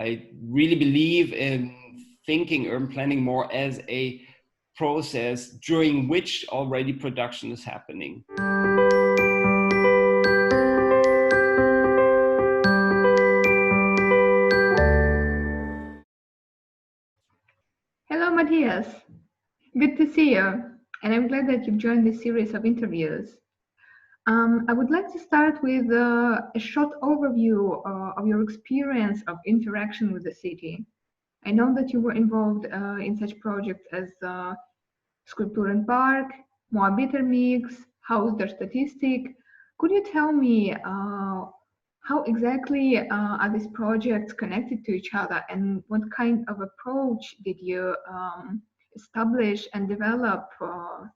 I really believe in thinking urban planning more as a process during which already production is happening. Hello, Matthias. Good to see you. And I'm glad that you've joined this series of interviews. I would like to start with a short overview of your experience of interaction with the city. I know that you were involved in such projects as Skulpturenpark, Moabiter Mix, Haus der Statistik. Could you tell me how exactly are these projects connected to each other, and what kind of approach did you establish and develop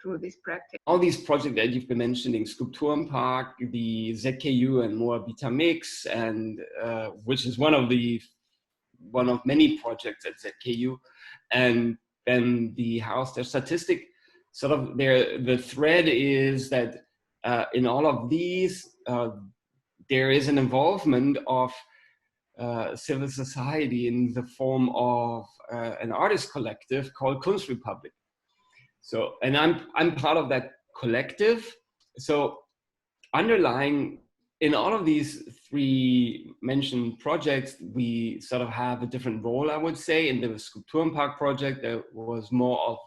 through this practice? All these projects that you've been mentioning, Skulpturenpark, the ZKU and Moabiter Mix, and which is one of many projects at ZKU, and then the Haus der Statistik, sort of the thread is that in all of these, there is an involvement of civil society in the form of an artist collective called Kunstrepublik. So, and I'm part of that collective. So underlying in all of these three mentioned projects, we sort of have a different role, I would say. In the Skulpturenpark project, there was more of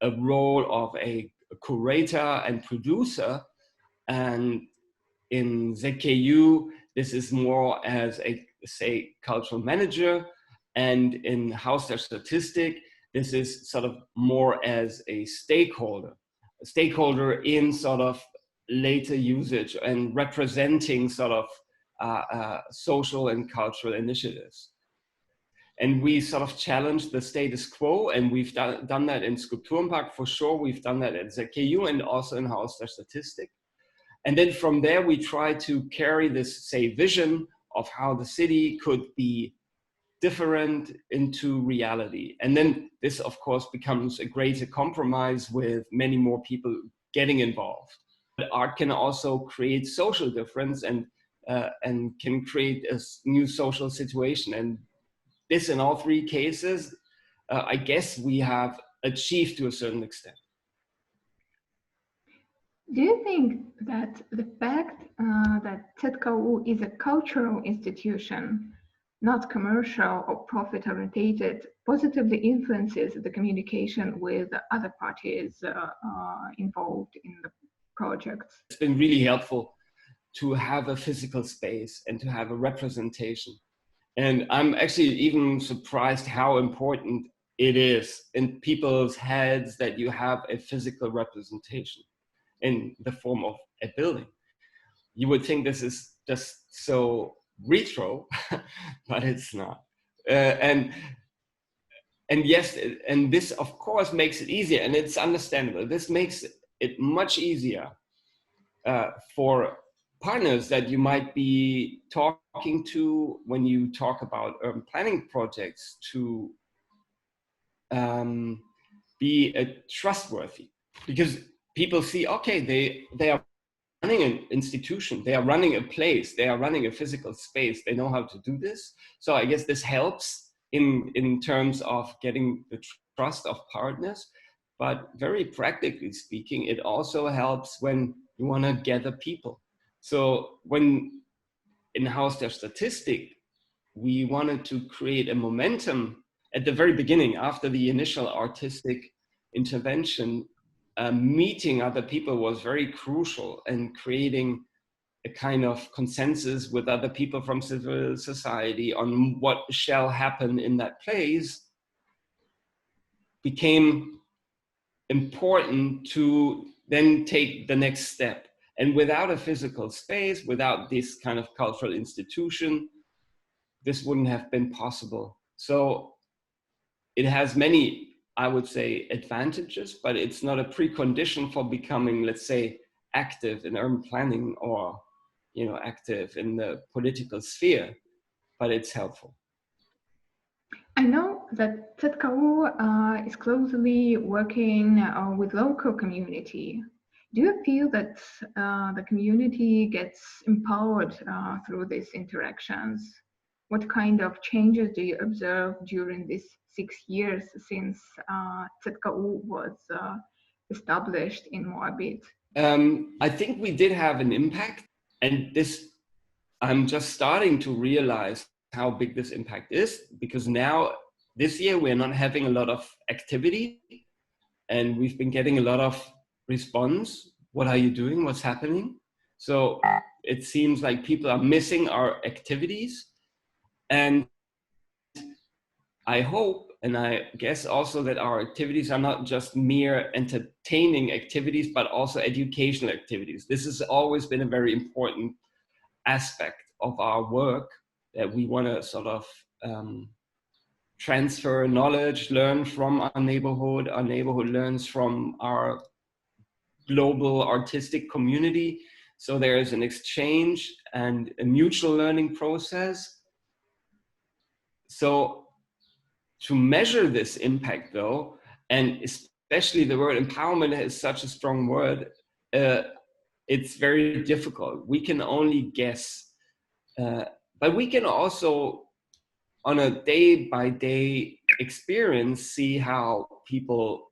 a role of a curator and producer. And in ZKU, this is more as a, say, cultural manager. And in Haus der Statistik, this is sort of more as a stakeholder in sort of later usage and representing sort of social and cultural initiatives. And we sort of challenged the status quo, and we've done that in Skulpturenpark for sure. We've done that at ZKU and also in Haus der Statistik. And then from there, we try to carry this, say, vision of how the city could be different into reality. And then this, of course, becomes a greater compromise with many more people getting involved. But art can also create social difference and can create a new social situation. And this, in all three cases, I guess we have achieved to a certain extent. Do you think that the fact that ZKU is a cultural institution, not commercial or profit-oriented, positively influences the communication with other parties involved in the projects? It's been really helpful to have a physical space and to have a representation. And I'm actually even surprised how important it is in people's heads that you have a physical representation in the form of a building. You would think this is just so retro, but it's not. And yes, and this of course makes it easier, and it's understandable. This makes it much easier for partners that you might be talking to when you talk about urban planning projects to be trustworthy, because people see, okay, they are running an institution, they are running a place, they are running a physical space, they know how to do this. So I guess this helps in terms of getting the trust of partners, but very practically speaking, it also helps when you want to gather people. So when in Haus der Statistik, we wanted to create a momentum at the very beginning, after the initial artistic intervention, meeting other people was very crucial, and creating a kind of consensus with other people from civil society on what shall happen in that place became important to then take the next step. And without a physical space, without this kind of cultural institution, this wouldn't have been possible. So it has many, I would say, advantages, but it's not a precondition for becoming, let's say, active in urban planning or, active in the political sphere, but it's helpful. I know that ZKU is closely working with local community. Do you feel that the community gets empowered through these interactions? what kind of changes do you observe during these 6 years since ZKU was established in Moabit? I think we did have an impact, and this, I'm just starting to realize how big this impact is, because now this year we're not having a lot of activity, and we've been getting a lot of response. What are you doing? What's happening? So it seems like people are missing our activities, and I hope, and I guess also, that our activities are not just mere entertaining activities, but also educational activities. This has always been a very important aspect of our work, that we want to sort of transfer knowledge, learn from our neighborhood learns from our global artistic community. So there is an exchange and a mutual learning process. So to measure this impact, though, and especially the word empowerment is such a strong word, it's very difficult. We can only guess, but we can also, on a day-by-day experience, see how people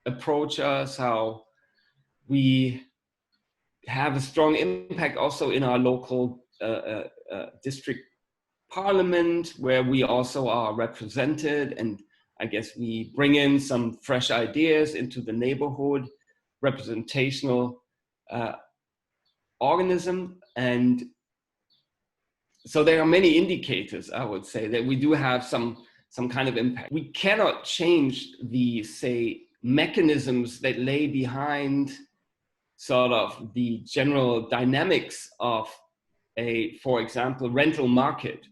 approach us, how we have a strong impact also in our local district parliament, where we also are represented, and I guess we bring in some fresh ideas into the neighborhood representational organism. And so there are many indicators, I would say, that we do have some kind of impact. We cannot change the, say, mechanisms that lay behind sort of the general dynamics of a, for example, rental market.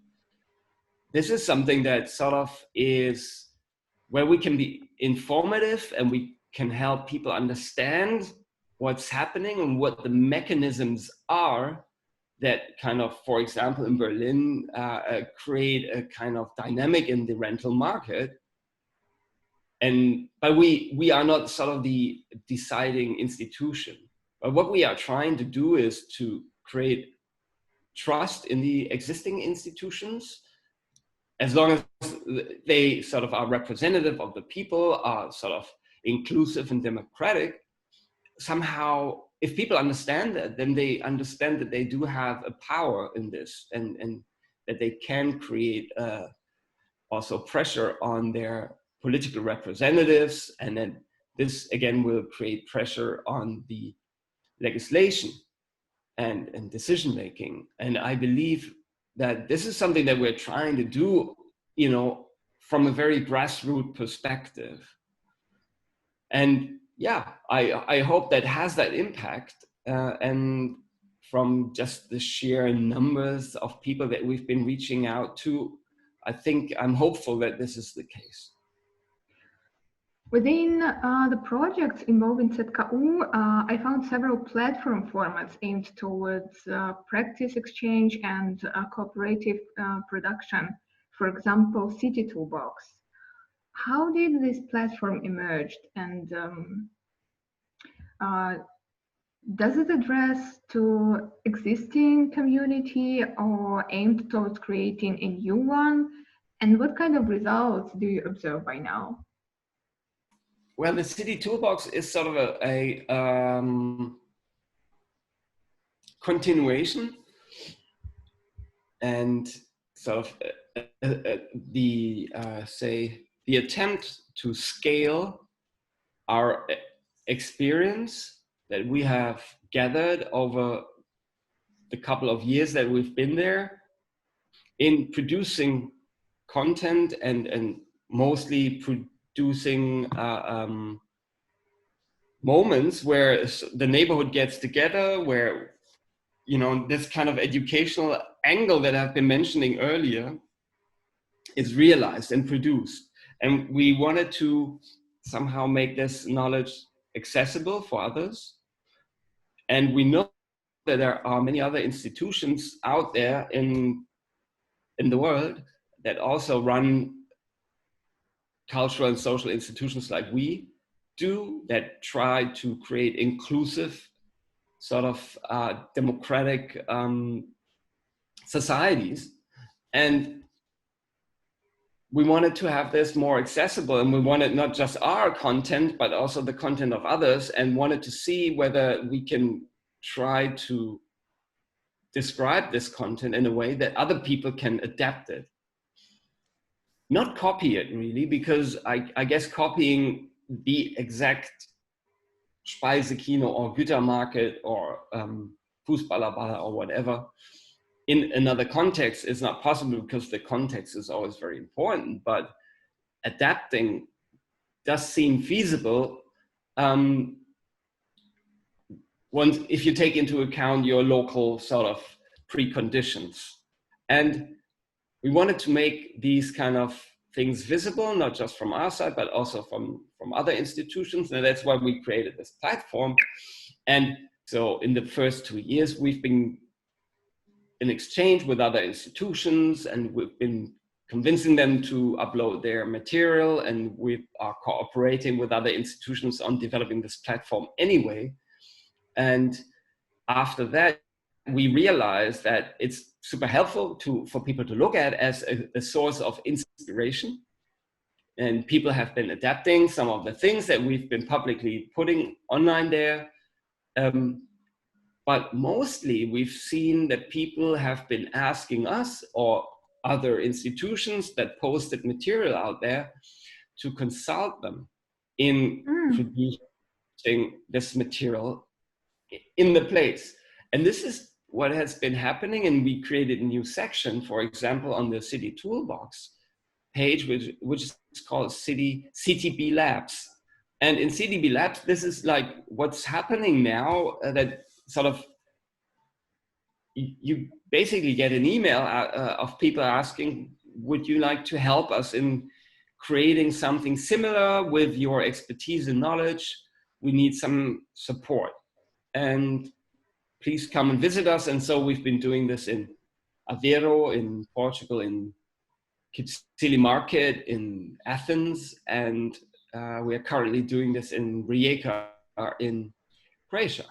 This is something that sort of is where we can be informative, and we can help people understand what's happening and what the mechanisms are that kind of, for example, in Berlin, create a kind of dynamic in the rental market. But we are not sort of the deciding institution. But what we are trying to do is to create trust in the existing institutions, as long as they sort of are representative of the people, are sort of inclusive and democratic. Somehow, if people understand that, then they understand that they do have a power in this, and that they can create also pressure on their political representatives. And then this again will create pressure on the legislation and decision making. And I believe that this is something that we're trying to do, you know, from a very grassroots perspective. And yeah, I hope that has that impact. And from just the sheer numbers of people that we've been reaching out to, I think I'm hopeful that this is the case. Within the projects involving ZKU, I found several platform formats aimed towards practice exchange and cooperative production. For example, City Toolbox. How did this platform emerge, and does it address to existing community or aimed towards creating a new one? And what kind of results do you observe by now? Well, the City Toolbox is sort of a continuation, and sort of the attempt to scale our experience that we have gathered over the couple of years that we've been there in producing content, and mostly producing moments where the neighborhood gets together, where, you know, this kind of educational angle that I've been mentioning earlier is realized and produced. And we wanted to somehow make this knowledge accessible for others. And we know that there are many other institutions out there in the world that also run cultural and social institutions like we do, that try to create inclusive sort of democratic societies. And we wanted to have this more accessible, and we wanted not just our content, but also the content of others, and wanted to see whether we can try to describe this content in a way that other people can adapt it. Not copy it really, because I guess copying the exact Speisekino or Gütermarket or Fußballerball or whatever in another context is not possible, because the context is always very important, but adapting does seem feasible once, if you take into account your local sort of preconditions. And we wanted to make these kind of things visible, not just from our side, but also from other institutions. And that's why we created this platform. And so in the first 2 years, we've been in exchange with other institutions, and we've been convincing them to upload their material, and we are cooperating with other institutions on developing this platform anyway. And after that, we realized that it's super helpful for people to look at as a source of inspiration. And people have been adapting some of the things that we've been publicly putting online there. But mostly we've seen that people have been asking us or other institutions that posted material out there to consult them in producing this material in the place. And this is what has been happening. And we created a new section, for example, on the City Toolbox page, which is called CTB Labs. And in CTB Labs, this is like what's happening now, that sort of you basically get an email of people asking, would you like to help us in creating something similar with your expertise and knowledge? We need some support, and please come and visit us. And so we've been doing this in Aveiro in Portugal, in Kicili Market in Athens, and we are currently doing this in Rijeka in Croatia.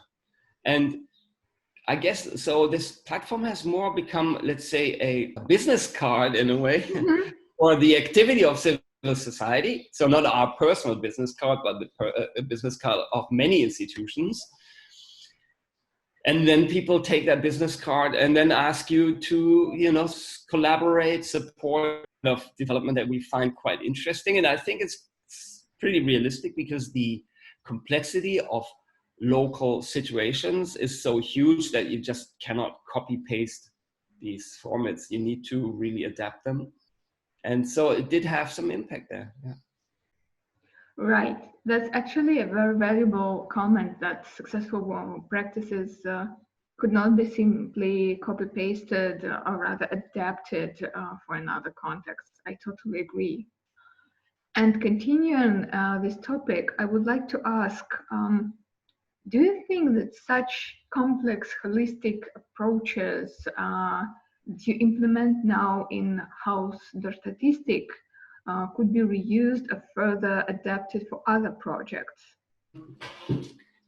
And I guess, so this platform has more become, let's say, a business card in a way, for the activity of civil society. So not our personal business card, but the business card of many institutions. And then people take that business card and then ask you to, collaborate, support of development that we find quite interesting. And I think it's pretty realistic, because the complexity of local situations is so huge that you just cannot copy paste these formats. You need to really adapt them. And so it did have some impact there. Yeah. Right. That's actually a very valuable comment, that successful practices could not be simply copy pasted or rather adapted for another context. I totally agree. And continuing this topic, I would like to ask, do you think that such complex holistic approaches that you implement now in Haus der Statistik could be reused or further adapted for other projects?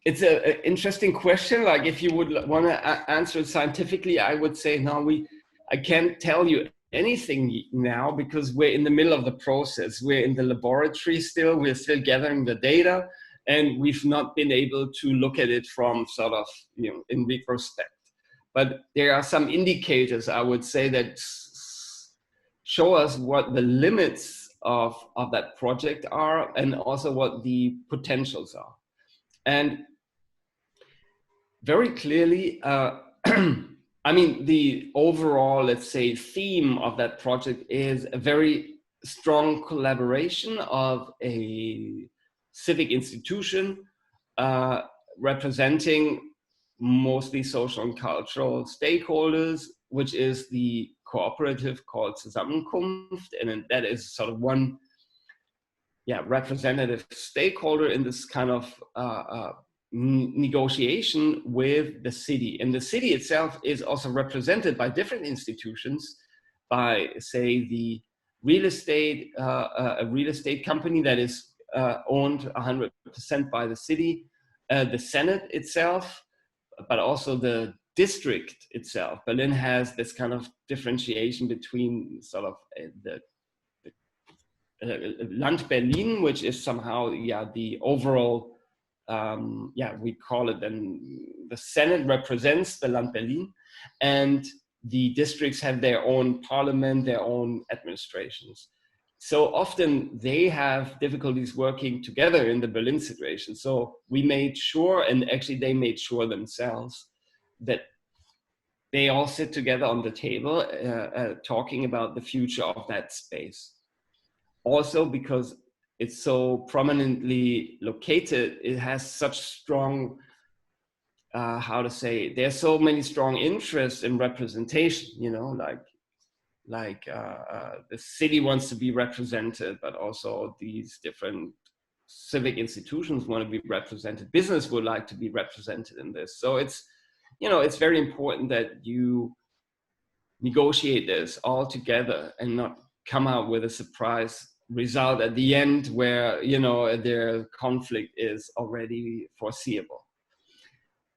It's an interesting question. Like, if you would want to answer it scientifically, I would say, no, I can't tell you anything now, because we're in the middle of the process. We're in the laboratory still. We're still gathering the data, and we've not been able to look at it from sort of, in retrospect. But there are some indicators, I would say, that show us what the limits of that project are, and also what the potentials are. And very clearly, I mean, the overall, let's say, theme of that project is a very strong collaboration of a civic institution representing mostly social and cultural stakeholders, which is the cooperative called Zusammenkunft, and that is sort of one representative stakeholder in this kind of negotiation with the city. And the city itself is also represented by different institutions, by, say, the real estate, a real estate company that is owned 100% by the city, the Senate itself, but also the district itself, Berlin has this kind of differentiation between sort of the Land Berlin, which is somehow, the overall, we call it then the Senate represents the Land Berlin, and the districts have their own parliament, their own administrations. So often they have difficulties working together in the Berlin situation. So we made sure, and actually they made sure themselves, that they all sit together on the table talking about the future of that space. Also, because it's so prominently located, it has such strong, there's so many strong interests in representation, like the city wants to be represented, but also these different civic institutions want to be represented. Business would like to be represented in this. So it's very important that you negotiate this all together and not come out with a surprise result at the end where, their conflict is already foreseeable.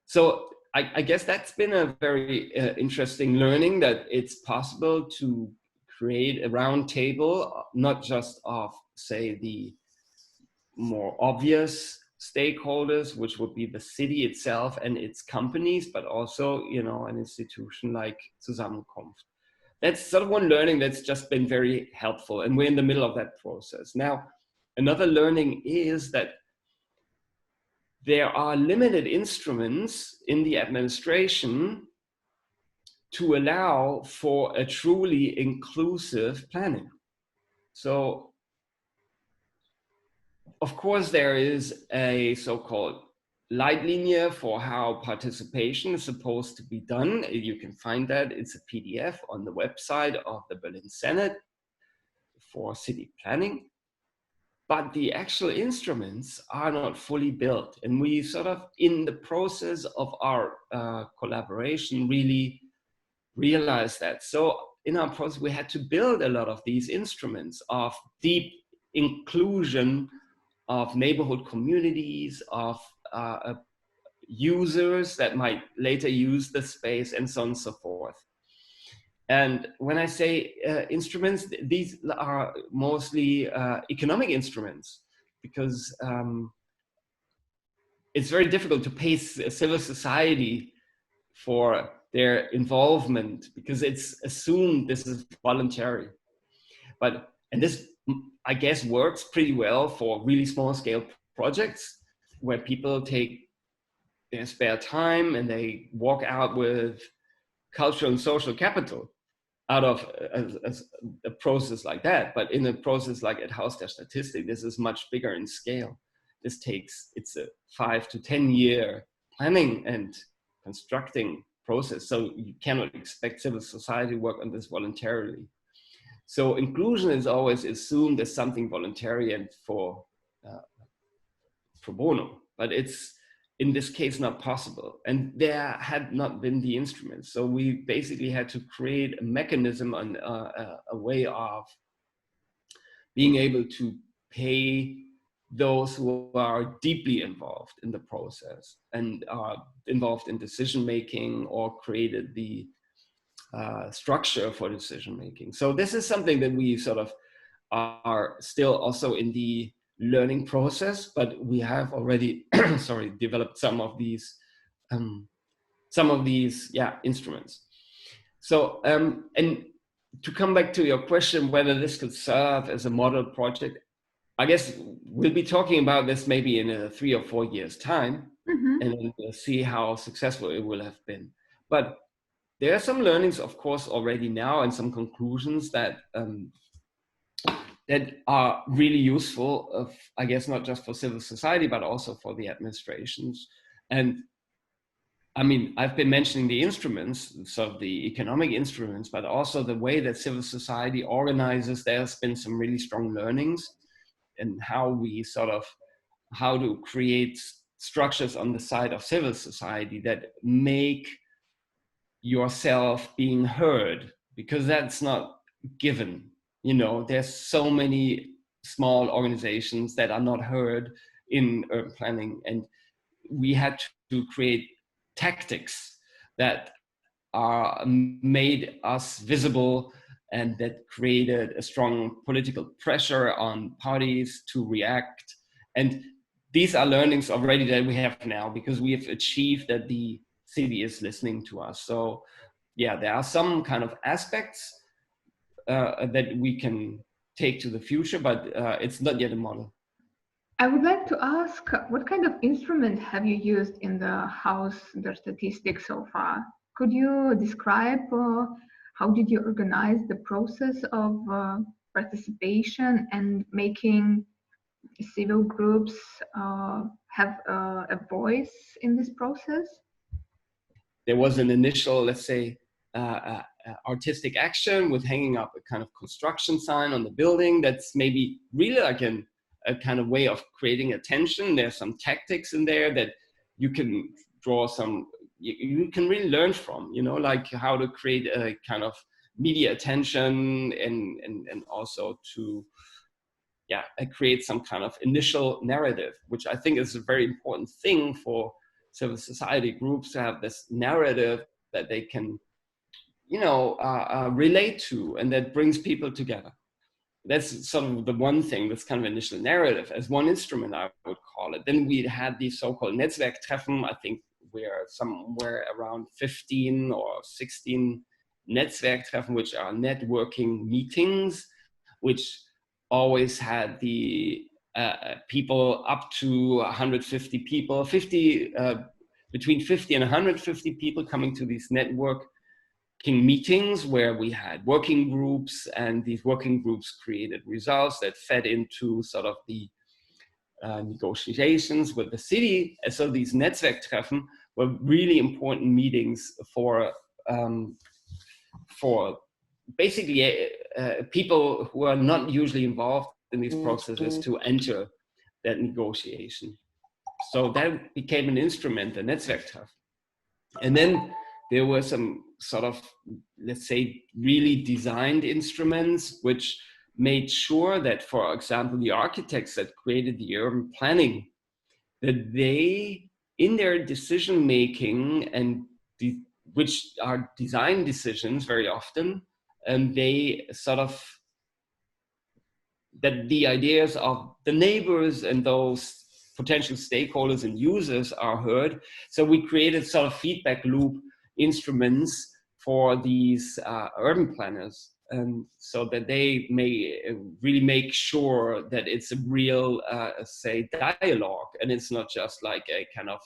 So I guess that's been a very interesting learning, that it's possible to create a round table, not just of, say, the more obvious stakeholders, which would be the city itself and its companies, but also, an institution like Zusammenkunft. That's sort of one learning that's just been very helpful, and we're in the middle of that process. Now, another learning is that there are limited instruments in the administration to allow for a truly inclusive planning. So, of course, there is a so-called Leitlinie for how participation is supposed to be done. You can find that. It's a PDF on the website of the Berlin Senate for city planning. But the actual instruments are not fully built. And we sort of, in the process of our collaboration, really realized that. So in our process, we had to build a lot of these instruments of deep inclusion of neighborhood communities, of users that might later use the space, and so on and so forth. And when I say instruments, these are mostly economic instruments, because it's very difficult to pay civil society for their involvement, because it's assumed this is voluntary. And this, I guess, works pretty well for really small scale projects where people take their spare time and they walk out with cultural and social capital out of a process like that. But in a process like at Haus der Statistik, this is much bigger in scale. It's a 5 to 10 year planning and constructing process. So you cannot expect civil society to work on this voluntarily. So inclusion is always assumed as something voluntary and for pro bono, but it's in this case not possible. And there had not been the instruments. So we basically had to create a mechanism and a way of being able to pay those who are deeply involved in the process and are involved in decision making or created the structure for decision making. So this is something that we sort of are still also in the learning process, but we have already developed some of these instruments. So and to come back to your question whether this could serve as a model project, I guess we'll be talking about this maybe in 3 or 4 years time, and then we'll see how successful it will have been. But there are some learnings, of course, already now, and some conclusions that that are really useful, I guess, not just for civil society, but also for the administrations. And I mean, I've been mentioning the instruments, so the economic instruments, but also the way that civil society organizes. There's been some really strong learnings in how to create structures on the side of civil society that make yourself being heard, because that's not given. There's so many small organizations that are not heard in urban planning, and we had to create tactics that made us visible and that created a strong political pressure on parties to react. And these are learnings already that we have now, because we have achieved that the city is listening to us. So yeah, there are some kind of aspects that we can take to the future, but it's not yet a model. I would like to ask, what kind of instrument have you used in the Haus der Statistik so far? Could you describe how did you organize the process of participation and making civil groups have a voice in this process? There was an initial, let's say, artistic action with hanging up a kind of construction sign on the building. That's maybe really like a kind of way of creating attention. There's some tactics in there that you can draw some, you can really learn from, you know, like how to create a kind of media attention and also to, yeah, create some kind of initial narrative, which I think is a very important thing for civil society groups to have this narrative that they can, you know, relate to, and that brings people together. That's sort of the one thing, that's kind of initial narrative as one instrument, I would call it. Then we had these so-called Netzwerktreffen. I think we're somewhere around 15 or 16 Netzwerktreffen, which are networking meetings, which always had the people up to 150 people, between 50 and 150 people coming to these networking meetings, where we had working groups, and these working groups created results that fed into sort of the negotiations with the city. And so these Netzwerktreffen were really important meetings for basically people who are not usually involved in these processes to enter that negotiation. So that became an instrument, the Netzwerktreffen. And then there were some sort of, let's say, really designed instruments which made sure that, for example, the architects that created the urban planning, that they, in their decision making, and which are design decisions very often, and they sort of, that the ideas of the neighbors and those potential stakeholders and users are heard. So we created sort of feedback loop instruments for these urban planners, and so that they may really make sure that it's a real, say, dialogue, and it's not just like a kind of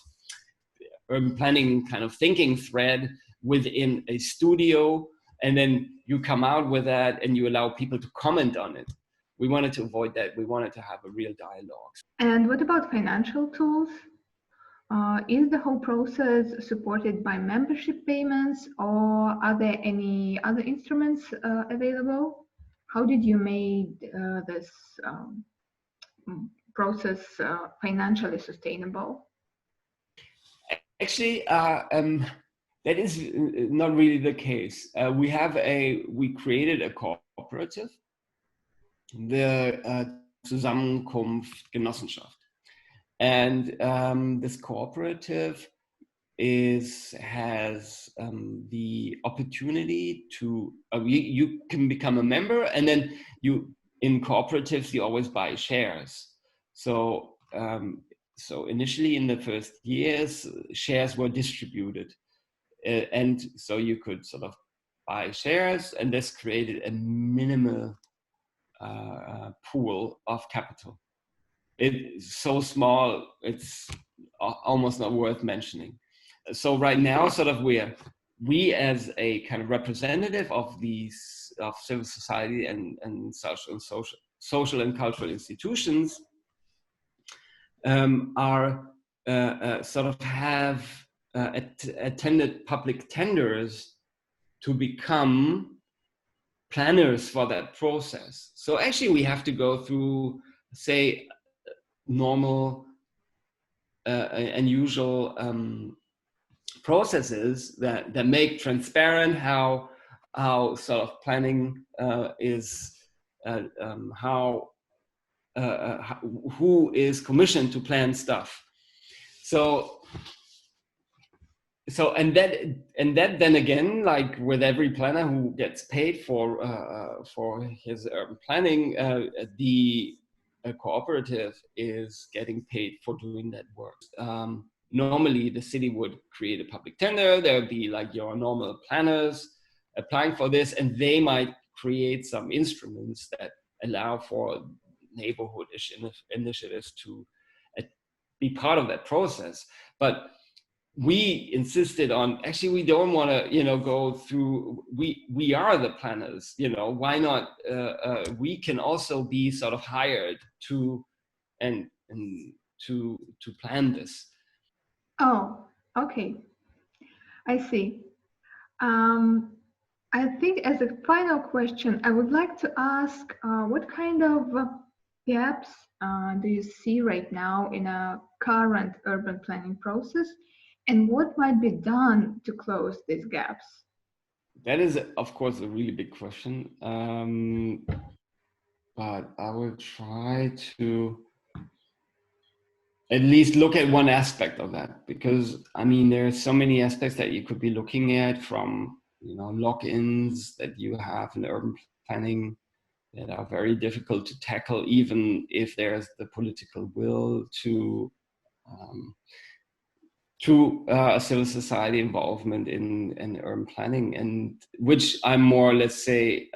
urban planning kind of thinking thread within a studio, and then you come out with that and you allow people to comment on it. We wanted to avoid that. We wanted to have a real dialogue. And what about financial tools? Is the whole process supported by membership payments, or are there any other instruments available? How did you make this process financially sustainable? Actually, that is not really the case. We created a cooperative, the Zusammenkunft Genossenschaft. And this cooperative has the opportunity to, you can become a member, and then in cooperatives, you always buy shares. So, so initially in the first years, shares were distributed. And so you could sort of buy shares, and this created a minimal pool of capital. It's so small, it's almost not worth mentioning. So right now, sort of we as a kind of representative of civil society and social and cultural institutions are sort of have attended public tenders to become planners for that process. So actually we have to go through, say, normal and usual processes that make transparent how sort of planning is, who is commissioned to plan stuff. So so and that then again, like with every planner who gets paid for his urban planning, the cooperative is getting paid for doing that work. Normally the city would create a public tender. There would be like your normal planners applying for this, and they might create some instruments that allow for neighborhood initiatives to be part of that process. But we insisted on, actually, we don't want to, go through, we are the planners, why not, we can also be sort of hired to, and to plan this. Oh, okay. I see. I think as a final question, I would like to ask what kind of gaps do you see right now in a current urban planning process, and what might be done to close these gaps? That is, of course, a really big question. But I will try to at least look at one aspect of that, because I mean, there are so many aspects that you could be looking at, from lock-ins that you have in urban planning that are very difficult to tackle, even if there's the political will to civil society involvement in urban planning, and which I'm more, let's say,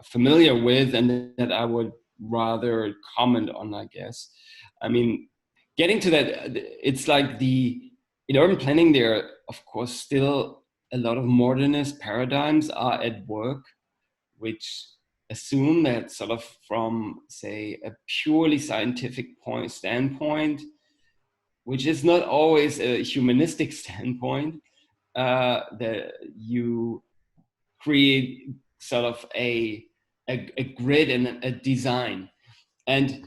familiar with, and that I would rather comment on, I guess. I mean, getting to that, it's like in urban planning, there are, of course, still a lot of modernist paradigms are at work, which assume that sort of from, say, a purely scientific standpoint, which is not always a humanistic standpoint, that you create sort of a grid and a design, and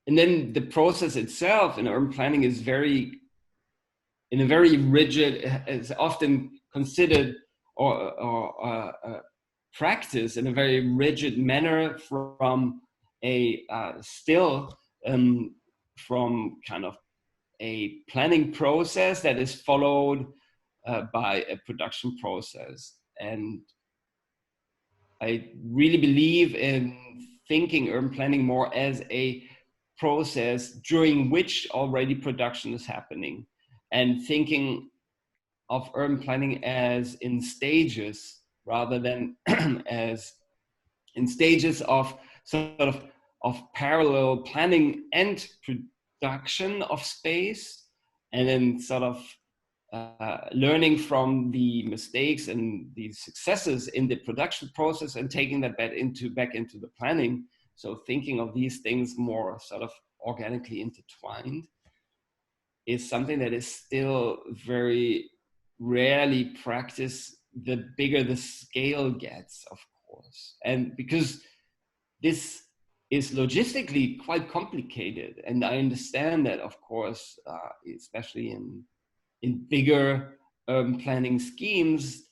then the process itself in urban planning is in a very rigid, is often considered or practiced in a very rigid manner from a from kind of a planning process that is followed by a production process. And I really believe in thinking urban planning more as a process during which already production is happening, and thinking of urban planning as in stages rather than as in stages of sort of parallel planning and production of space, and then sort of learning from the mistakes and the successes in the production process and taking that back into the planning. So thinking of these things more sort of organically intertwined is something that is still very rarely practiced, the bigger the scale gets, of course. And because this is logistically quite complicated, and I understand that, of course, especially in bigger planning schemes,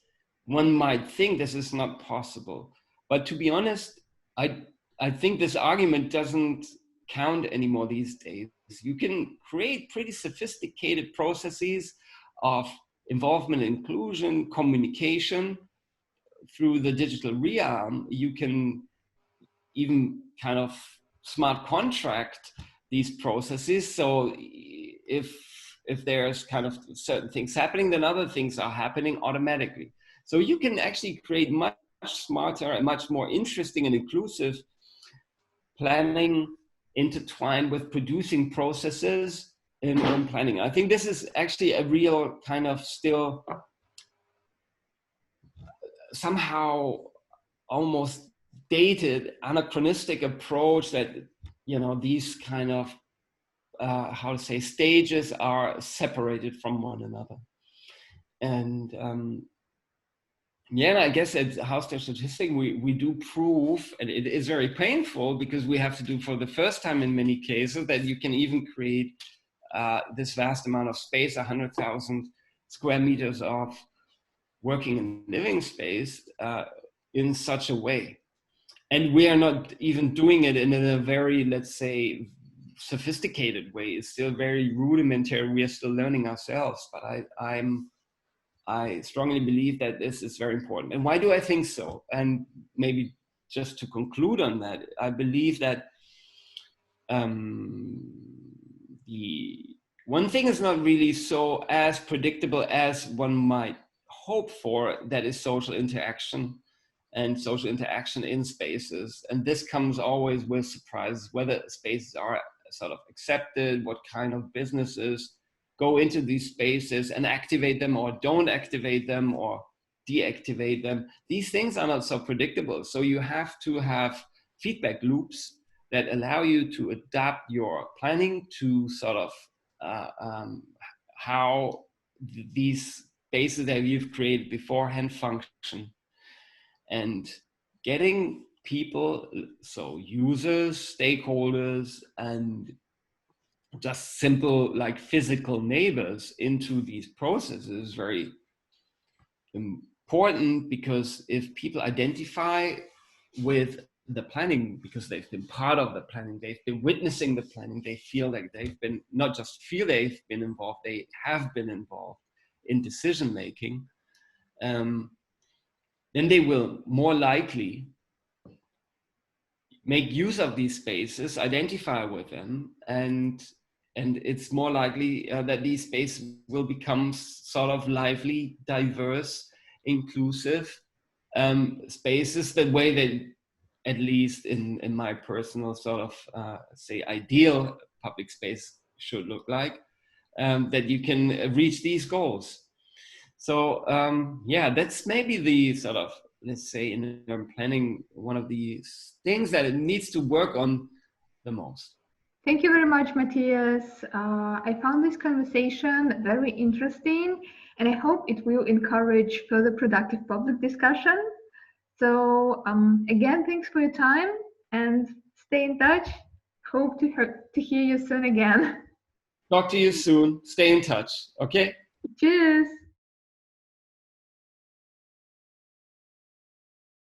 one might think this is not possible. But to be honest, I think this argument doesn't count anymore these days. You can create pretty sophisticated processes of involvement, inclusion, communication through the digital realm. You can even kind of smart contract these processes. So if there's kind of certain things happening, then other things are happening automatically. So you can actually create much smarter and much more interesting and inclusive planning intertwined with producing processes in urban planning. I think this is actually a real kind of still somehow almost dated, anachronistic approach that, these kind of stages are separated from one another. And I guess at Haus der Statistik, we do prove, and it is very painful because we have to do for the first time in many cases, that you can even create this vast amount of space, 100,000 square meters of working and living space in such a way. And we are not even doing it in a very, let's say, sophisticated way. It's still very rudimentary. We are still learning ourselves, but I strongly believe that this is very important. And why do I think so? And maybe just to conclude on that, I believe that the one thing is not really so as predictable as one might hope for, that is social interaction and social interaction in spaces. And this comes always with surprises, whether spaces are sort of accepted, what kind of businesses go into these spaces and activate them or don't activate them or deactivate them. These things are not so predictable. So you have to have feedback loops that allow you to adapt your planning to sort of how these spaces that you've created beforehand function. And getting people, so users, stakeholders, and just simple like physical neighbors into these processes is very important, because if people identify with the planning because they've been part of the planning, they've been witnessing the planning, they feel like they've been, not just feel they've been involved, they have been involved in decision making, then they will more likely make use of these spaces, identify with them, and it's more likely that these spaces will become sort of lively, diverse, inclusive spaces, the way that, at least in my personal sort of say ideal public space should look like, that you can reach these goals. So yeah, that's maybe the sort of, let's say, in urban planning, one of the things that it needs to work on the most. Thank you very much, Matthias. I found this conversation very interesting, and I hope it will encourage further productive public discussion. So again, thanks for your time, and stay in touch. Hope to hear you soon again. Talk to you soon. Stay in touch. Okay? Cheers.